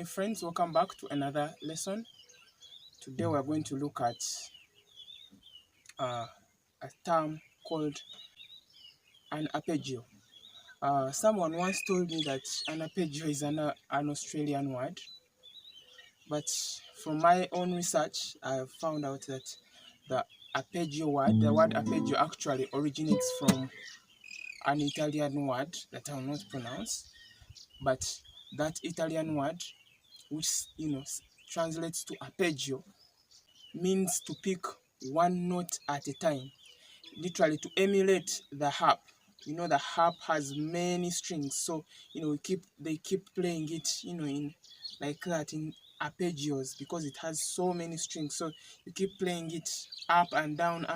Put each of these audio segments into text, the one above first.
my friends, welcome back to another lesson. Today we're going to look at a term called an arpeggio. Someone once told me that an arpeggio is an Australian word, but from my own research I have found out that the word arpeggio actually originates from an Italian word that I will not pronounce, but that Italian word, which translates to arpeggio, means to pick one note at a time, literally to emulate the harp. The harp has many strings, so they keep playing it in like that, in arpeggios, because it has so many strings, so you keep playing it up and down,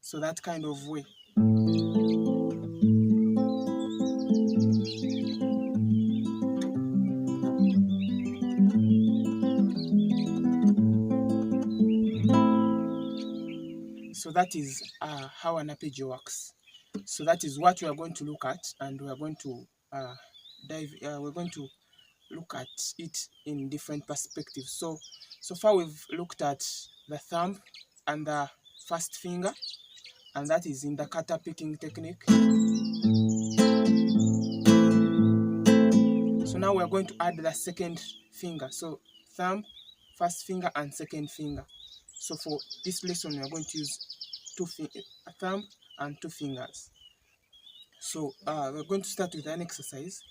so that kind of way. So that is how an arpeggio works. So that is what we are going to look at, and we are going to look at it in different perspectives. So far we've looked at the thumb and the first finger, and that is in the kata picking technique. So now we're going to add the second finger. So thumb, first finger, and second finger. So for this lesson we are going to use a thumb and two fingers. So we're going to start with an exercise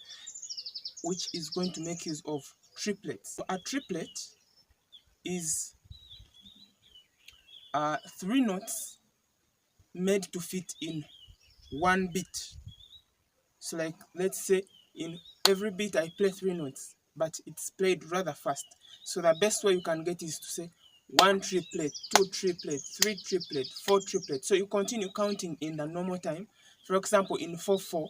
which is going to make use of triplets. So a triplet is 3 notes made to fit in one beat. So like, let's say in every beat I play 3 notes, but it's played rather fast. So the best way you can get is to say 1 triplet, 2 triplet, 3 triplet, 4 triplet. So you continue counting in the normal time. For example, in 4/4,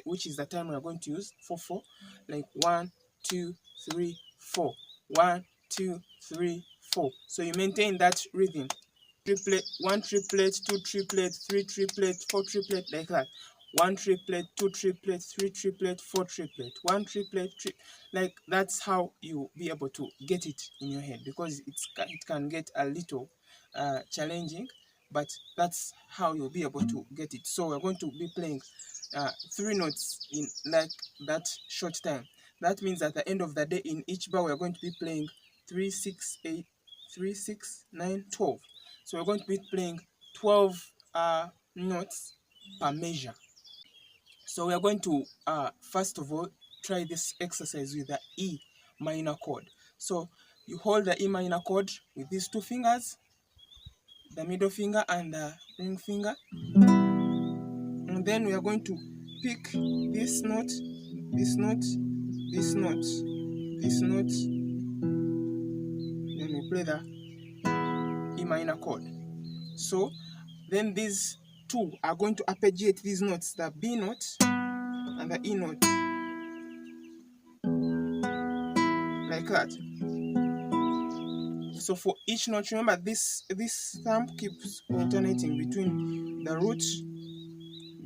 which is the time we are going to use, 4/4, like 1, 2, 3, 4, 1, 2, 3, 4. So you maintain that rhythm. Triplet, 1 triplet, 2 triplet, 3 triplet, 4 triplet, like that. 1 triplet, 2 triplet, 3 triplet, 4 triplet, 1 triplet, like that's how you be able to get it in your head, because it can get a little challenging, but that's how you'll be able to get it. So we're going to be playing 3 notes in like that short time. That means at the end of the day, in each bar we're going to be playing 3, 6, 8, 3, 6, 9, 12. So we're going to be playing 12 notes per measure. So we are going to first of all try this exercise with the E minor chord. So you hold the E minor chord with these 2 fingers, the middle finger and the ring finger, and then we are going to pick this note, this note, this note, this note, then we play the E minor chord. So then these 2 are going to arpeggiate these notes, the B note and the E note, like that. So for each note, remember this thumb keeps alternating between the root,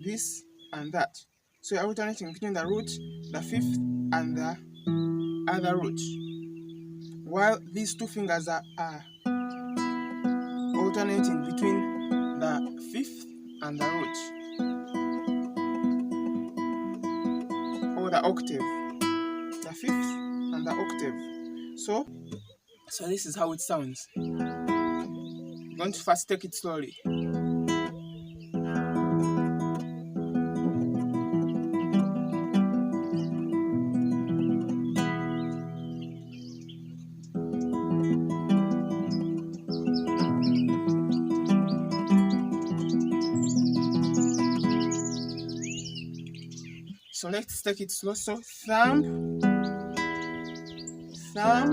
this and that. So you're alternating between the root, the 5th, and the other root, while these 2 fingers are alternating between the 5th and the root, or the octave, the 5th and the octave. So this is how it sounds. I'm going to first take it slowly. So let's take it slow. So thumb, thumb,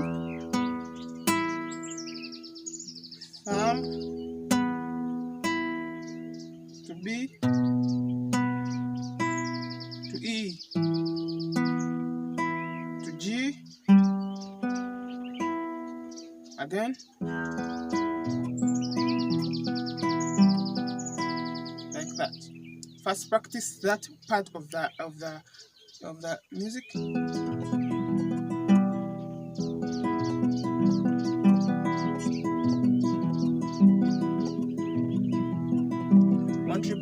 thumb, to B, to E, to G, again, like that. First practice that part of the music.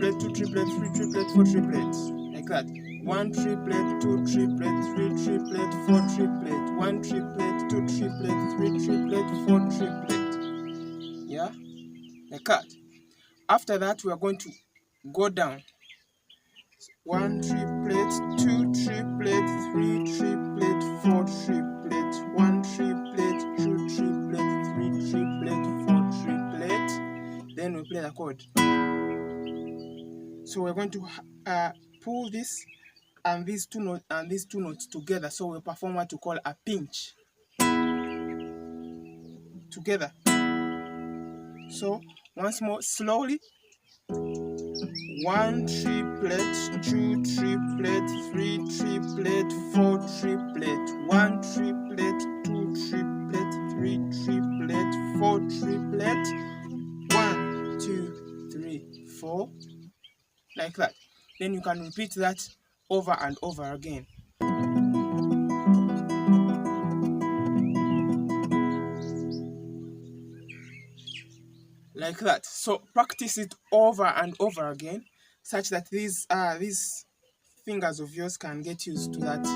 triplet, 2 triplet, 3 triplet, 4 triplet, like that. 1 triplet, 2 triplet, 3 triplet, 4 triplet, 1 triplet, 2 triplet, 3 triplet, 4 triplet. Yeah, like that. After that, we are going to go down. 1 triplet, 2 triplet, 3 triplet, 4 triplet, 1 triplet, 2 triplet, 3 triplet, 4 triplet. Then we play the chord. So we're going to pull this and these two notes together. So we perform what we call a pinch together. So once more, slowly. 1 triplet, 2 triplet, 3 triplet, 4 triplet, 1 triplet, 2 triplet, 3 triplet, 4 triplet, 1, 2, 3, 4, like that. Then you can repeat that over and over again. Like that. So practice it over and over again, such that these fingers of yours can get used to that.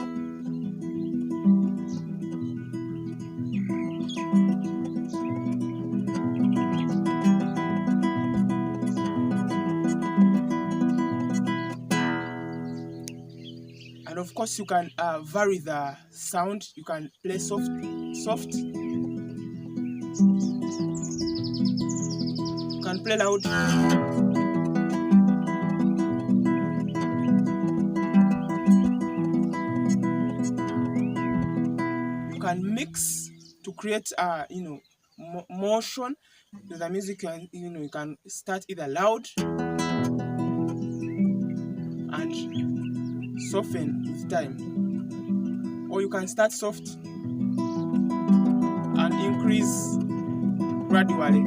And of course, you can vary the sound. You can play soft. You can play loud. You can mix to create motion with the music. You can start either loud and soften with time, or you can start soft and increase gradually.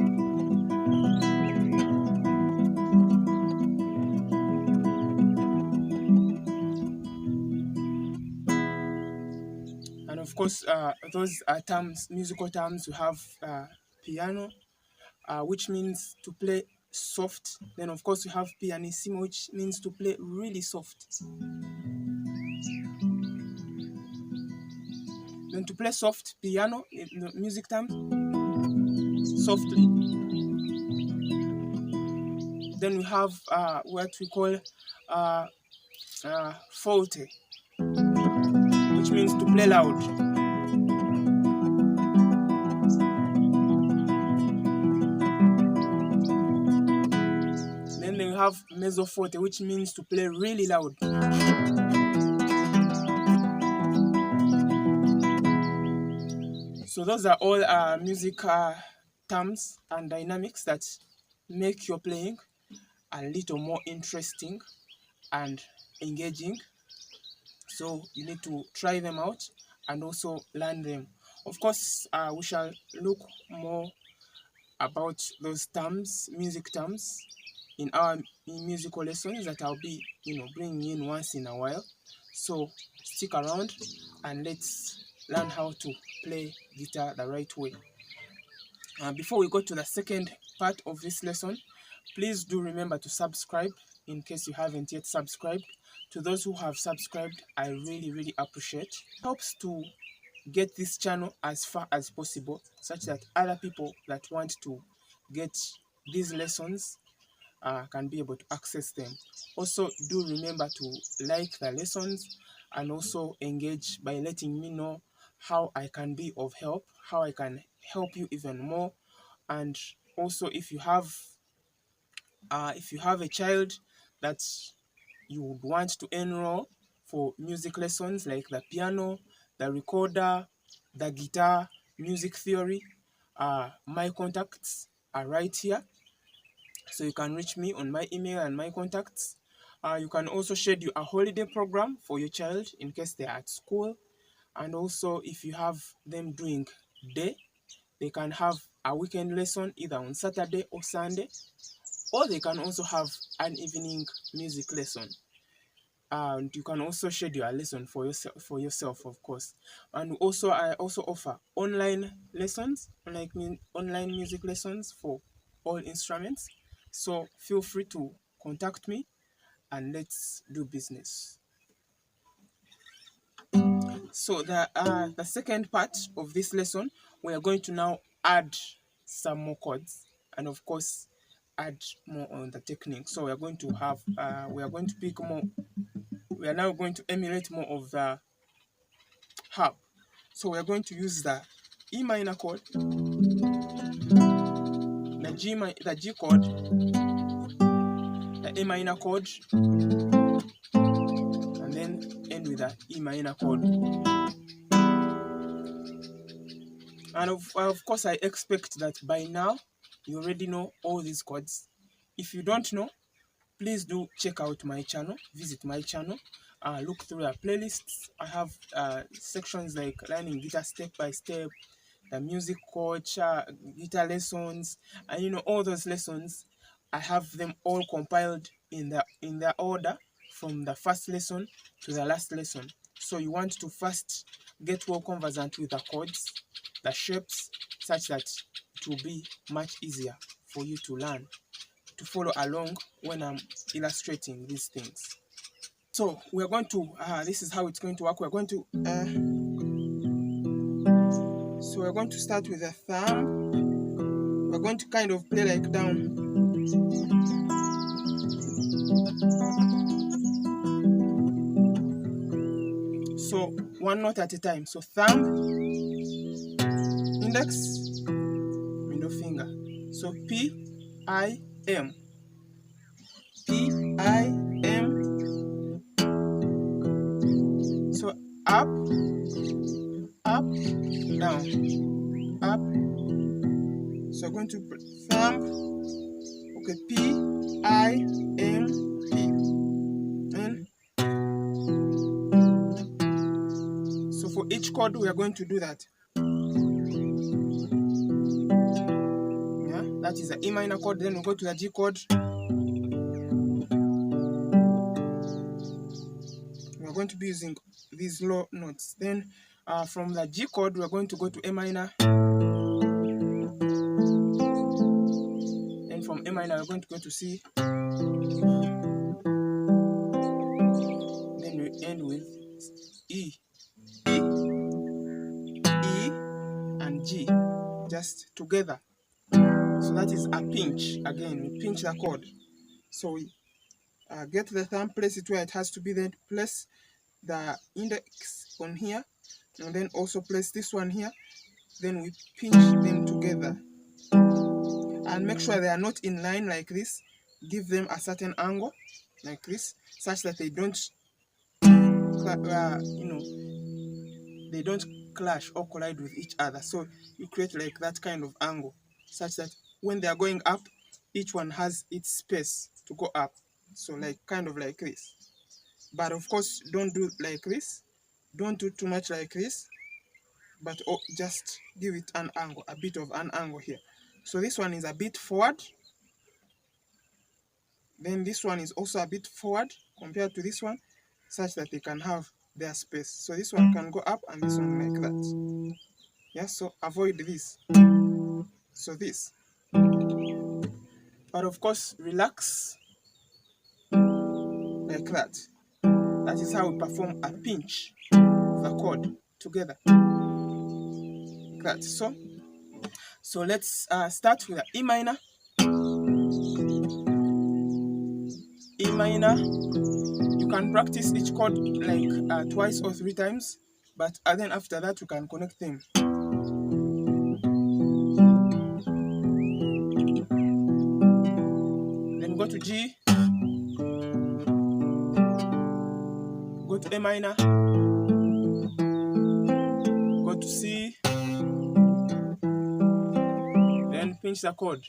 And of course, those are musical terms. We have piano, which means to play soft. Then of course we have pianissimo, which means to play really soft. Then to play soft piano in the music terms, softly. Then we have what we call forte, which means to play loud. Then we have mezzo forte, which means to play really loud. So those are all music terms and dynamics that make your playing a little more interesting and engaging. So you need to try them out and also learn them. Of course, we shall look more about those terms, music terms, in our musical lessons that I'll be, bringing in once in a while. So stick around and let's learn how to play guitar the right way. Before we go to the second part of this lesson, please do remember to subscribe in case you haven't yet subscribed. To those who have subscribed, I really appreciate. It helps to get this channel as far as possible, such that other people that want to get these lessons can be able to access them. Also, do remember to like the lessons and also engage by letting me know how I can be of help, how I can help you even more. And also, if you have a child that you would want to enroll for music lessons like the piano, the recorder, the guitar, music theory, my contacts are right here. So you can reach me on my email and my contacts. You can also schedule a holiday program for your child in case they are at school. And also, if you have them doing day, they can have a weekend lesson either on Saturday or Sunday, or they can also have an evening music lesson. And you can also schedule a lesson for yourself, of course. And also, I also offer online lessons, online music lessons for all instruments. So feel free to contact me and let's do business. So the second part of this lesson, we are going to now add some more chords and of course add more on the technique. So we are going to have we are going to pick more. We are now going to emulate more of the harp. So we are going to use the E minor chord, the G chord, the A minor chord, and then end with the E minor chord. And of course, I expect that by now you already know all these chords. If you don't know, please do check out my channel, visit my channel, look through our playlists. I have sections like learning guitar step by step, the music coach, guitar lessons, and you know, all those lessons. I have them all compiled in the order from the first lesson to the last lesson. So you want to first get well conversant with the chords, the shapes, such that it will be much easier for you to learn, to follow along when I'm illustrating these things. So we're going to, this is how it's going to work. We're going to, so we're going to start with a thumb. We're going to kind of play like down. So one note at a time. So thumb, index, middle finger. So P, I, M. P, I, M. So up, up, down, up. So I'm going to put thumb, okay, P, I, M, P. And so for each chord, we are going to do that. Yeah, that is the E minor chord. Then we go to the G chord. We are going to be using these low notes. Then from the G chord, we are going to go to A minor. Then from A minor, we're going to go to C. Then we end with E. E, E, and G, just together. So that is a pinch. Again, we pinch the chord. So we get the thumb, place it where it has to be, then place the index on here, and then also place this one here. Then we pinch them together. And make sure they are not in line like this. Give them a certain angle, like this, such that they don't, they don't clash or collide with each other. So you create like that kind of angle, such that when they are going up, each one has its space to go up. So like kind of like this. But of course, don't do like this. Don't do too much like this. But just give it an angle, a bit of an angle here. So this one is a bit forward. Then this one is also a bit forward compared to this one, such that they can have their space. So this one can go up and this one like that. Yeah, so avoid this. So this. But of course, relax like that. That is how we perform a pinch of the chord together. Like that. So let's start with the E minor. E minor. You can practice each chord like twice or 3 times, but then after that you can connect them. Then go to G, go to A minor, go to C, then pinch the chord.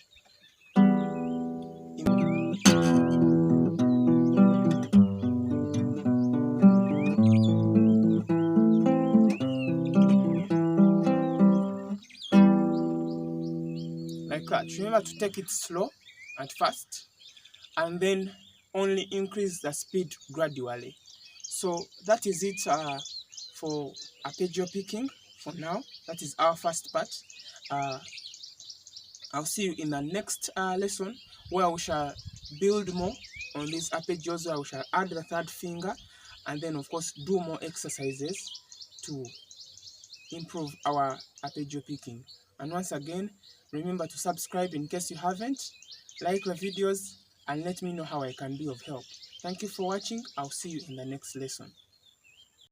Like that. Remember to take it slow and fast, and then only increase the speed gradually. So that is it for arpeggio picking for now. That is our first part. I'll see you in the next lesson where we shall build more on these arpeggios, I shall add the third finger, and then of course do more exercises to improve our arpeggio picking. And once again, remember to subscribe in case you haven't, like the videos, and let me know how I can be of help. Thank you for watching. I'll see you in the next lesson.